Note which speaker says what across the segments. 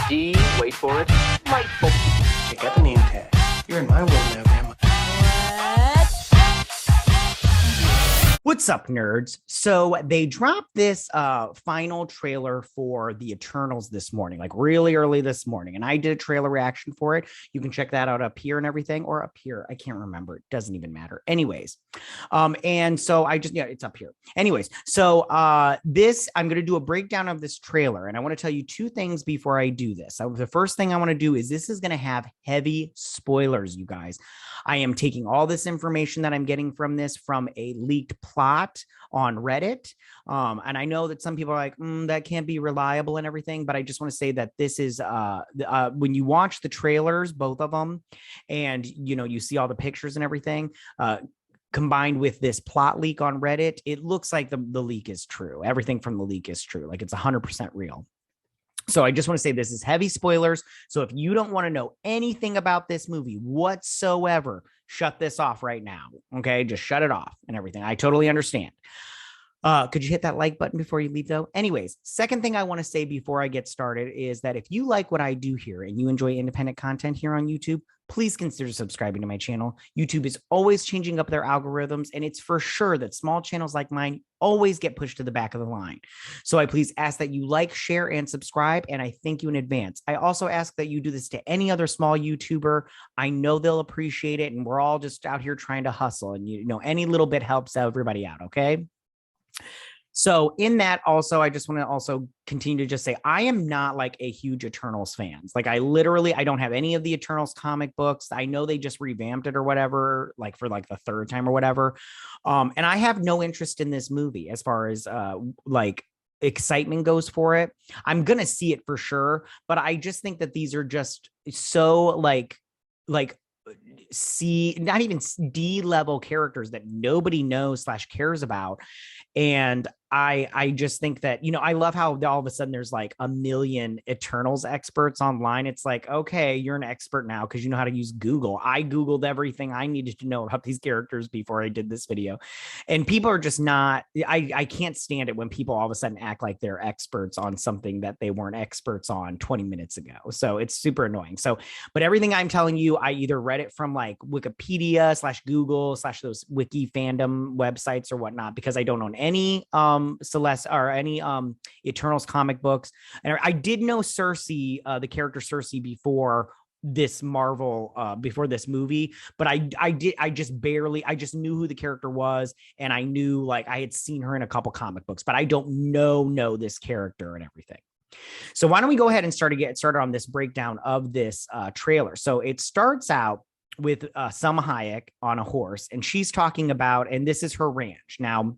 Speaker 1: D, wait for it, light bulb.
Speaker 2: Check out the name tag. You're in my world now, Grandma.
Speaker 3: What's up, nerds? So they dropped this final trailer for the Eternals this morning, like really early this morning. And I did a trailer reaction for it. You can check that out up here and everything, or up here. I can't remember. It doesn't even matter. Anyways. And so it's up here. Anyways, so I'm going to do a breakdown of this trailer. And I want to tell you two things before I do this. The first thing I want to do is this is going to have heavy spoilers, you guys. I am taking all this information that I'm getting from this from a leaked plot on Reddit. And I know that some people are like, that can't be reliable and everything, but I just want to say that this is when you watch the trailers, both of them, and you see all the pictures and everything, combined with this plot leak on Reddit, it looks like the leak is true. Everything from the leak is true. Like it's 100% real. So I just want to say this is heavy spoilers. So if you don't want to know anything about this movie whatsoever, shut this off right now. Okay, just shut it off and everything. I totally understand. Could you hit that like button before you leave, though? Anyways, second thing I want to say before I get started is that if you like what I do here and you enjoy independent content here on YouTube, please consider subscribing to my channel. YouTube is always changing up their algorithms, and it's for sure that small channels like mine always get pushed to the back of the line. So I please ask that you like, share, and subscribe, and I thank you in advance. I also ask that you do this to any other small YouTuber. I know they'll appreciate it, and we're all just out here trying to hustle, and any little bit helps everybody out, okay? So in that also, I just want to also continue to just say, I am not like a huge Eternals fans. Like I don't have any of the Eternals comic books. I know they just revamped it or whatever, like for like the third time or whatever. And I have no interest in this movie as far as like excitement goes for it. I'm going to see it for sure. But I just think that these are just so like C, not even D level characters that nobody knows / cares about. And I just think that, I love how all of a sudden there's like a million Eternals experts online. It's like, okay, you're an expert now because you know how to use Google. I Googled everything I needed to know about these characters before I did this video. And people are just not, I can't stand it when people all of a sudden act like they're experts on something that they weren't experts on 20 minutes ago. So it's super annoying. So, but everything I'm telling you, I either read it from like Wikipedia / Google / those wiki fandom websites or whatnot, because I don't own any Celeste or any Eternals comic books. And I did know Cersei, the character Cersei, before this before this movie, but I just knew who the character was, and I knew like I had seen her in a couple comic books, but I don't know this character and everything. So why don't we go ahead and get started on this breakdown of this trailer. So it starts out with Salma Hayek on a horse, and she's talking about, and this is her ranch. Now,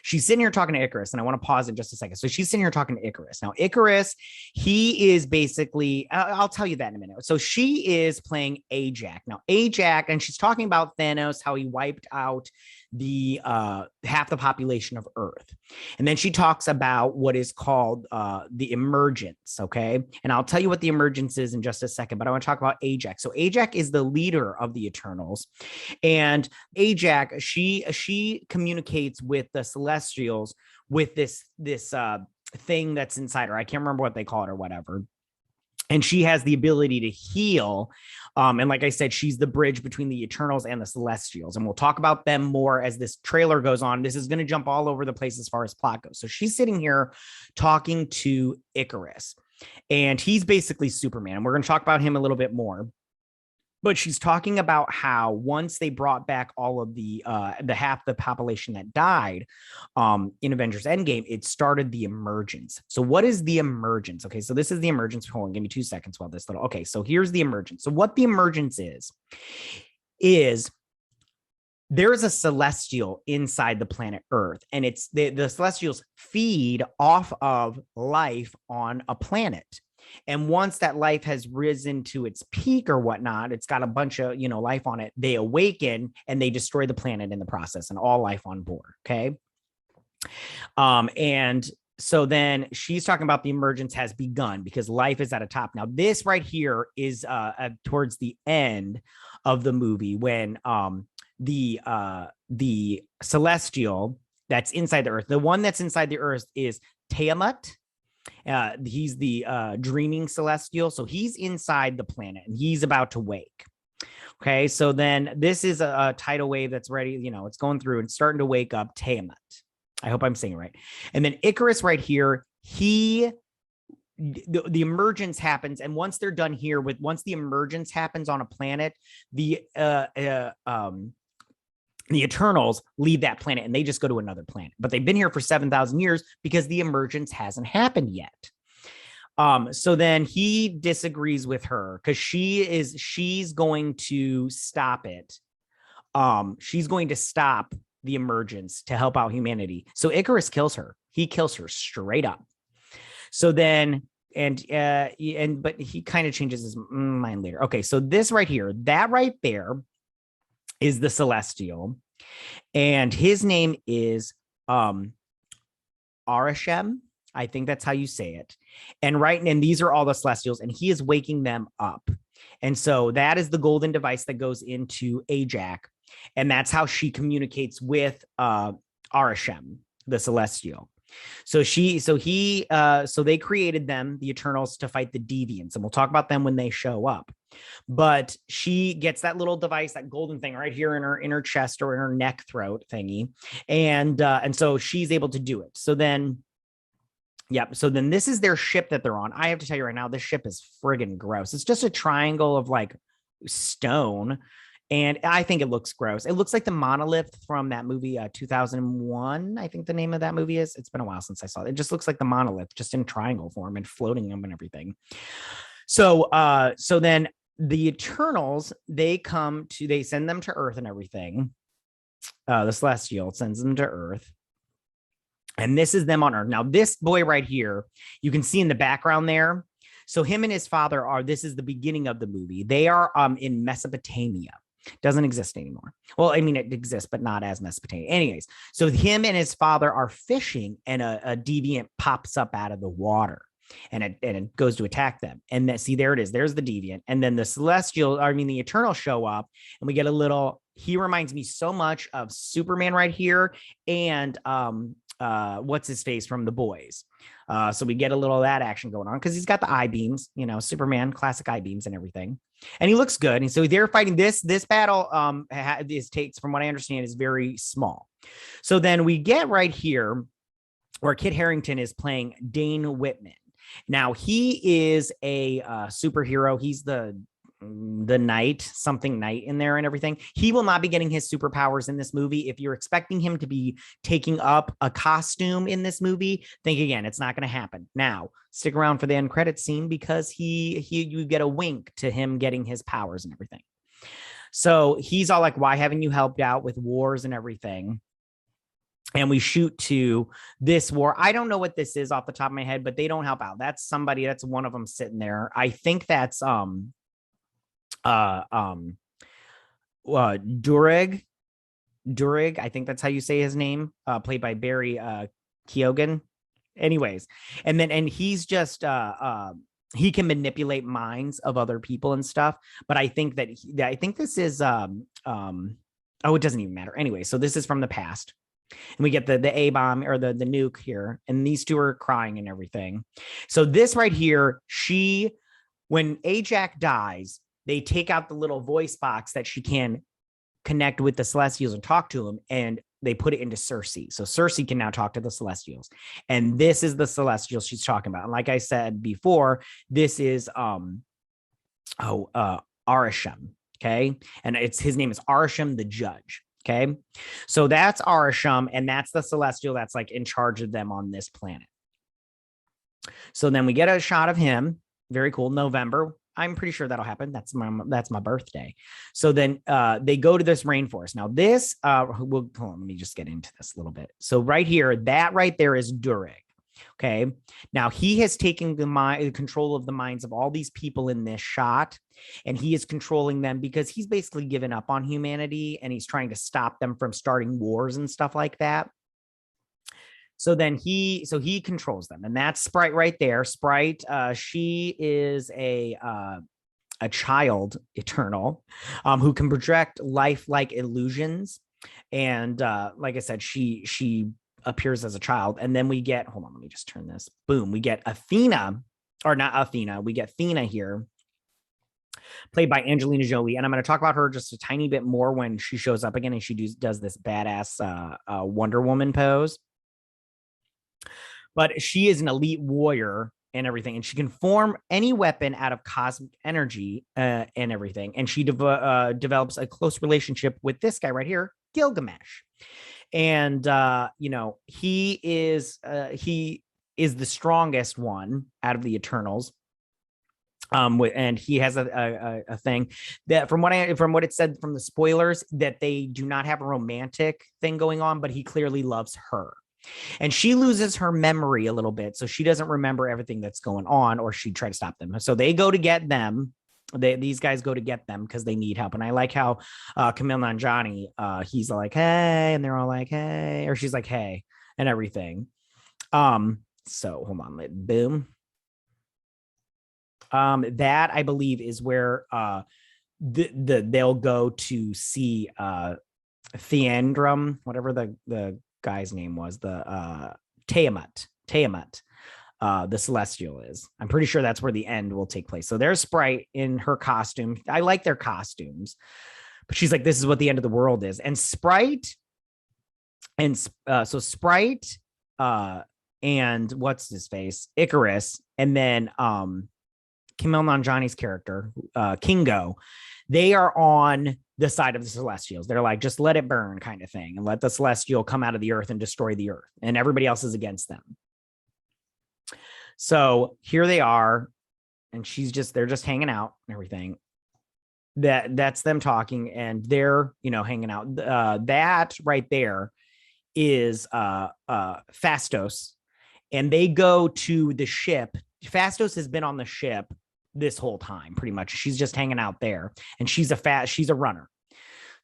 Speaker 3: she's sitting here talking to Icarus, and I want to pause in just a second. So she's sitting here talking to Icarus. Now, Icarus, he is basically, I'll tell you that in a minute. So she is playing Ajak. Now, Ajak, and she's talking about Thanos, how he wiped out the half the population of Earth. And then she talks about what is called the emergence, okay? And I'll tell you what the emergence is in just a second, but I want to talk about Ajak. So Ajak is the leader of the Eternals, and Ajak, she communicates with the Celestials with this thing that's inside her. I can't remember what they call it or whatever. And she has the ability to heal. And like I said, she's the bridge between the Eternals and the Celestials. And we'll talk about them more as this trailer goes on. This is going to jump all over the place as far as plot goes. So she's sitting here talking to Icarus, and he's basically Superman. And we're going to talk about him a little bit more. But she's talking about how once they brought back all of the half the population that died in Avengers Endgame, it started the emergence. So what is the emergence? Okay, so this is the emergence. Hold on, give me 2 seconds while this little. Okay, so here's the emergence. So what the emergence is there is a celestial inside the planet Earth, and it's the celestials feed off of life on a planet. And once that life has risen to its peak or whatnot, it's got a bunch of, life on it. They awaken and they destroy the planet in the process and all life on board. Okay. And so then she's talking about the emergence has begun because life is at a top. Now, this right here is towards the end of the movie when the celestial that's inside the Earth, the one that's inside the Earth is Tiamat. He's the dreaming celestial. So he's inside the planet and he's about to wake. Okay, so then this is a tidal wave that's ready. You know, it's going through and starting to wake up Tiamat. I hope I'm saying it right. And then Icarus right here, the emergence happens, and once they're done here once the emergence happens on a planet, the Eternals leave that planet and they just go to another planet. But they've been here for 7,000 years because the emergence hasn't happened yet. So then he disagrees with her because she's going to stop it. She's going to stop the emergence to help out humanity. So Icarus kills her. He kills her straight up. So then, but he kind of changes his mind later. Okay, so this right here, that right there is the Celestial, and his name is Arishem. I think that's how you say it. And these are all the Celestials, and he is waking them up. And so that is the golden device that goes into Ajak, and that's how she communicates with Arishem, the Celestial. So they created them, the Eternals, to fight the Deviants, and we'll talk about them when they show up. But she gets that little device, that golden thing right here in her chest or in her neck throat thingy, and so she's able to do it. So then, yep. So then this is their ship that they're on. I have to tell you right now, this ship is friggin' gross. It's just a triangle of like stone. And I think it looks gross. It looks like the monolith from that movie, 2001. I think the name of that movie is. It's been a while since I saw it. It just looks like the monolith, just in triangle form and floating them and everything. So then the Eternals, they send them to Earth and everything. The Celestial sends them to Earth. And this is them on Earth. Now, this boy right here, you can see in the background there. So him and his father this is the beginning of the movie. They are in Mesopotamia. Doesn't exist anymore. Well, I mean, it exists, but not as Mesopotamia. Anyways, so him and his father are fishing, and a deviant pops up out of the water, and it goes to attack them. And there it is. There's the deviant. And then the the Eternals show up, and we get a little. He reminds me so much of Superman right here, and what's his face from The Boys. So we get a little of that action going on because he's got the eye beams, Superman, classic eye beams and everything. And he looks good. And so they're fighting this battle. Takes, from what I understand, is very small. So then we get right here where Kit Harington is playing Dane Whitman. Now he is a superhero. He's the knight in there and everything. He will not be getting his superpowers in this movie. If you're expecting him to be taking up a costume in this movie, think again. It's not going to happen. Now stick around for the end credits scene because you get a wink to him getting his powers and everything. So he's all like, why haven't you helped out with wars and everything? And we shoot to this war. I don't know what this is off the top of my head, but they don't help out. That's one of them sitting there. I think that's Durag, I think that's how you say his name, played by Barry Keoghan. Anyways, and he's just he can manipulate minds of other people and stuff, but I think this is it doesn't even matter anyway. So this is from the past, and we get the A-bomb or the nuke here, and these two are crying and everything. So this right here, when Ajak dies, they take out the little voice box that she can connect with the Celestials and talk to them, and they put it into Cersei. So Cersei can now talk to the Celestials. And this is the Celestial she's talking about. And like I said before, this is Arishem. Okay. And his name is Arishem the Judge. Okay. So that's Arishem, and that's the Celestial that's like in charge of them on this planet. So then we get a shot of him. Very cool. November. I'm pretty sure that'll happen. That's my birthday. So then they go to this rainforest. Now this, hold on, let me just get into this a little bit. So right here, that right there is Durag. Okay. Now he has taken the control of the minds of all these people in this shot, and he is controlling them because he's basically given up on humanity, and he's trying to stop them from starting wars and stuff like that. So then he controls them, and that's Sprite right there. Sprite, she is a child Eternal, who can project lifelike illusions, and like I said, she appears as a child. And then we get, hold on, let me just turn this. Boom. We get Athena, or not Athena. We get Athena here, played by Angelina Jolie. And I'm going to talk about her just a tiny bit more when she shows up again and she does this badass Wonder Woman pose. But she is an elite warrior and everything, and she can form any weapon out of cosmic energy and everything. And she develops a close relationship with this guy right here, Gilgamesh. And you know, he is the strongest one out of the Eternals. And he has a thing that from what it said from the spoilers, that they do not have a romantic thing going on, but he clearly loves her. And she loses her memory a little bit, so she doesn't remember everything that's going on, or she'd try to stop them. So they go to get them. These guys go to get them because they need help. And I like how Kumail Nanjiani, he's like, hey, and they're all like, hey, or she's like, hey, and everything. So hold on, boom. That I believe is where they'll go to see Theandrum, whatever the guy's name was, the Tiamat, the Celestial is. I'm pretty sure that's where the end will take place. So there's Sprite in her costume. I like their costumes, but she's like, this is what the end of the world is. And Sprite, and so Sprite, and what's his face, Icarus, and then Kumail Nanjiani's character, Kingo, they are on the side of the Celestials. They're like, just let it burn kind of thing, and let the Celestial come out of the earth and destroy the earth, and everybody else is against them. So here they are, and they're just hanging out and everything. That's them talking, and they're, you know, hanging out. That right there is Phastos, and they go to the ship. Phastos has been on the ship this whole time, pretty much. She's just hanging out there, and she's a runner.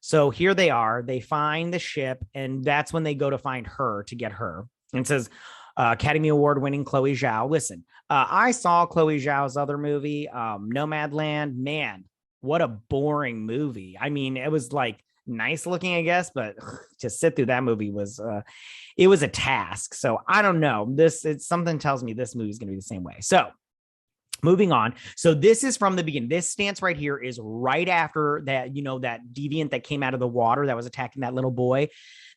Speaker 3: So here they are, they find the ship, and that's when they go to find her to get her. And it says, Academy Award winning Chloe Zhao. Listen, I saw Chloe Zhao's other movie, Nomadland. Man, what a boring movie. I mean, it was like nice looking, I guess, but to sit through that movie was it was a task. So I don't know. Something tells me this movie is going to be the same way. So moving on. So this is from the beginning. This stance right here is right after that, you know, that deviant that came out of the water that was attacking that little boy.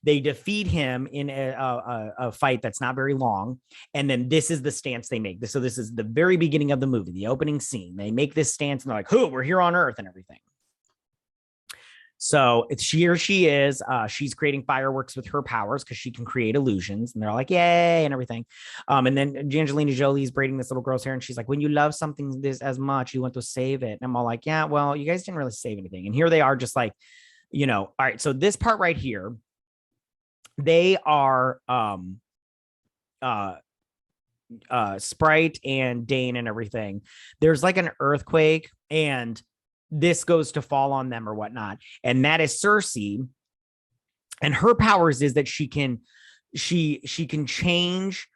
Speaker 3: They defeat him in a fight that's not very long. And then this is the stance they make. So this is the very beginning of the movie, the opening scene. They make this stance and they're like, "Who? We're here on Earth," and everything. So here she is. She's creating fireworks with her powers because she can create illusions. And they're like, yay, and everything. And then Angelina Jolie is braiding this little girl's hair. And she's like, when you love something this as much, you want to save it. And I'm all like, yeah, well, you guys didn't really save anything. And here they are just like, you know, all right. So this part right here, they are Sprite and Dane and everything. There's like an earthquake, and this goes to fall on them or whatnot. And that is Cersei. And her powers is that she can change,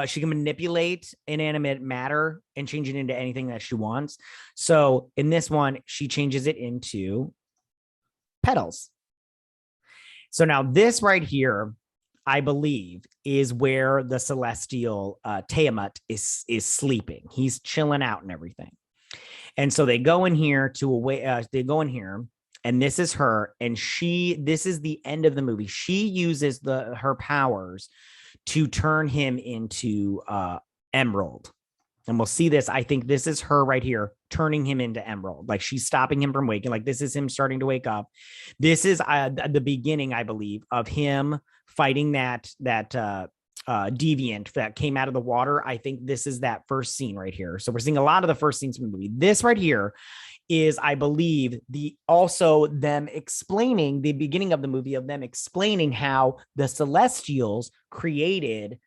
Speaker 3: she can manipulate inanimate matter and change it into anything that she wants. So in this one, she changes it into petals. So now this right here, I believe, is where the Celestial Tiamat is sleeping. He's chilling out and everything. And so they go in here and this is her, and this is the end of the movie. She uses her powers to turn him into Emerald. And we'll see this. I think this is her right here, turning him into Emerald. Like she's stopping him from waking. Like this is him starting to wake up. This is the beginning, I believe, of him fighting that deviant that came out of the water. I think this is that first scene right here. So we're seeing a lot of the first scenes from the movie. This right here is, I believe, them explaining the beginning of the movie, of them explaining how the Celestials created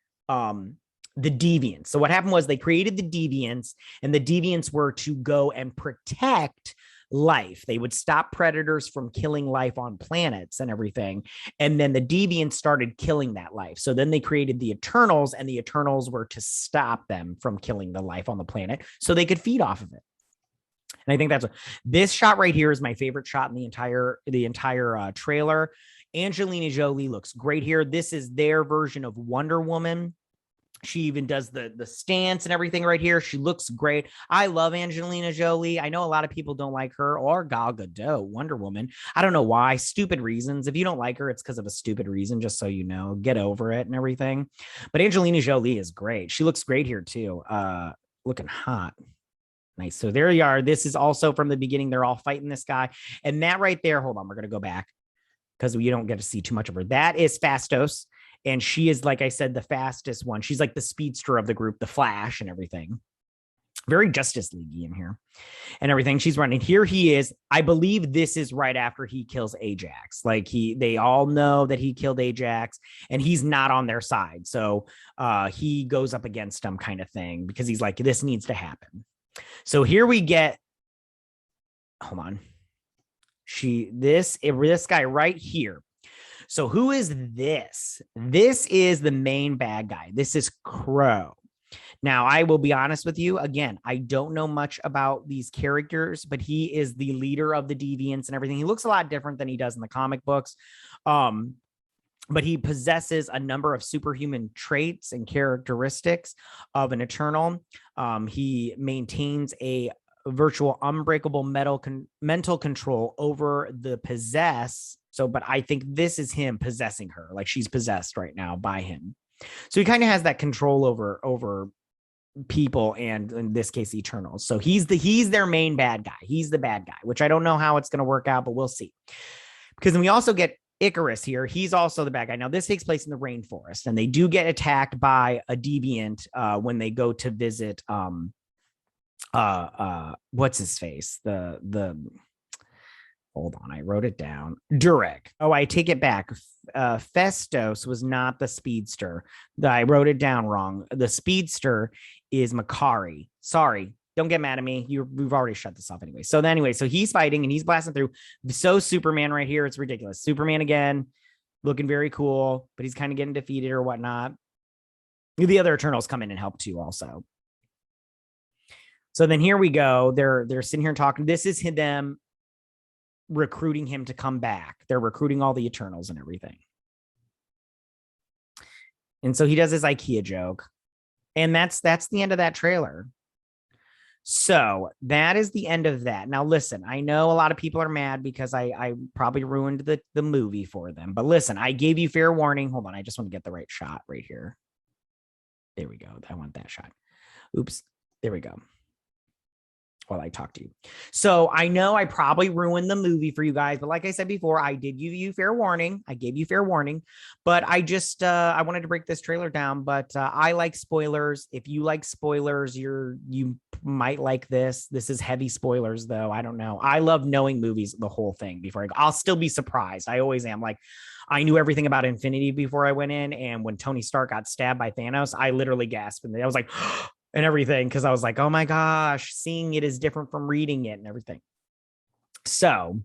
Speaker 3: the Deviants. So what happened was they created the Deviants, and the Deviants were to go and protect life. They would stop predators from killing life on planets and everything. And then the Deviants started killing that life. So then they created the Eternals, and the Eternals were to stop them from killing the life on the planet so they could feed off of it. And I think this shot right here is my favorite shot in the entire trailer. Angelina Jolie looks great here. This is their version of Wonder Woman. She even does the stance and everything right here. She looks great. I love Angelina Jolie. I know a lot of people don't like her, or Gal Gadot, Wonder Woman. I don't know why. Stupid reasons. If you don't like her, it's because of a stupid reason, just so you know. Get over it and everything. But Angelina Jolie is great. She looks great here too. Looking hot. Nice. So there you are. This is also from the beginning. They're all fighting this guy. And that right there, hold on, we're going to go back because you don't get to see too much of her. That is Fastos. And she is, like I said, the fastest one. She's like the speedster of the group, the Flash and everything. Very Justice League in here and everything. She's running. Here he is. I believe this is right after he kills Ajax. Like they all know that he killed Ajax and he's not on their side. So he goes up against them kind of thing because he's like, this needs to happen. So here we get, hold on. This guy right here. So who is this? This is the main bad guy. This is Crow. Now, I will be honest with you. Again, I don't know much about these characters, but he is the leader of the Deviants and everything. He looks a lot different than he does in the comic books. But he possesses a number of superhuman traits and characteristics of an Eternal. He maintains a virtual unbreakable mental control over the possess. So, but I think this is him possessing her. Like she's possessed right now by him. So he kind of has that control over people, and in this case, Eternals. So he's their main bad guy. He's the bad guy, which I don't know how it's going to work out, but we'll see. Because then we also get Icarus here. He's also the bad guy. Now, this takes place in the rainforest, and they do get attacked by a deviant when they go to visit what's his face? Hold on, I wrote it down. Durek. Oh, I take it back. Festos was not the speedster. I wrote it down wrong. The speedster is Makari. Sorry, don't get mad at me. We've already shut this off anyway. So he's fighting and he's blasting through. So Superman right here, it's ridiculous. Superman again, looking very cool, but he's kind of getting defeated or whatnot. The other Eternals come in and help too also. So then here we go. They're sitting here talking. This is them recruiting him to come back. They're recruiting all the Eternals and everything. And so he does his IKEA joke. And that's the end of that trailer. So that is the end of that. Now, listen, I know a lot of people are mad because I probably ruined the movie for them. But listen, I gave you fair warning. Hold on. I just want to get the right shot right here. There we go. I want that shot. Oops. There we go. While I talk to you. So I know I probably ruined the movie for you guys, but like I said before, I did give you fair warning. I gave you fair warning, but I just, I wanted to break this trailer down, but I like spoilers. If you like spoilers, you might like this. This is heavy spoilers though. I don't know. I love knowing movies, the whole thing before I go. I'll still be surprised. I always am. Like I knew everything about Infinity before I went in. And when Tony Stark got stabbed by Thanos, I literally gasped and I was like, and everything, because I was like, oh my gosh, seeing it is different from reading it and everything. So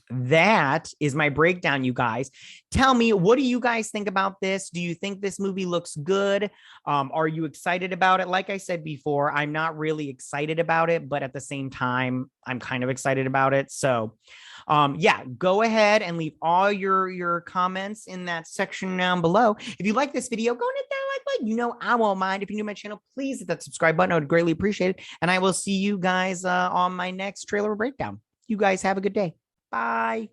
Speaker 3: that is my breakdown, you guys. Tell me, what do you guys think about this? Do you think this movie looks good? Are you excited about it? Like I said before, I'm not really excited about it, but at the same time, I'm kind of excited about it. So yeah, go ahead and leave all your comments in that section down below. If you like this video, go and hit that like button. You know I won't mind. If you're new to my channel, please hit that subscribe button. I would greatly appreciate it. And I will see you guys on my next trailer breakdown. You guys have a good day. Bye.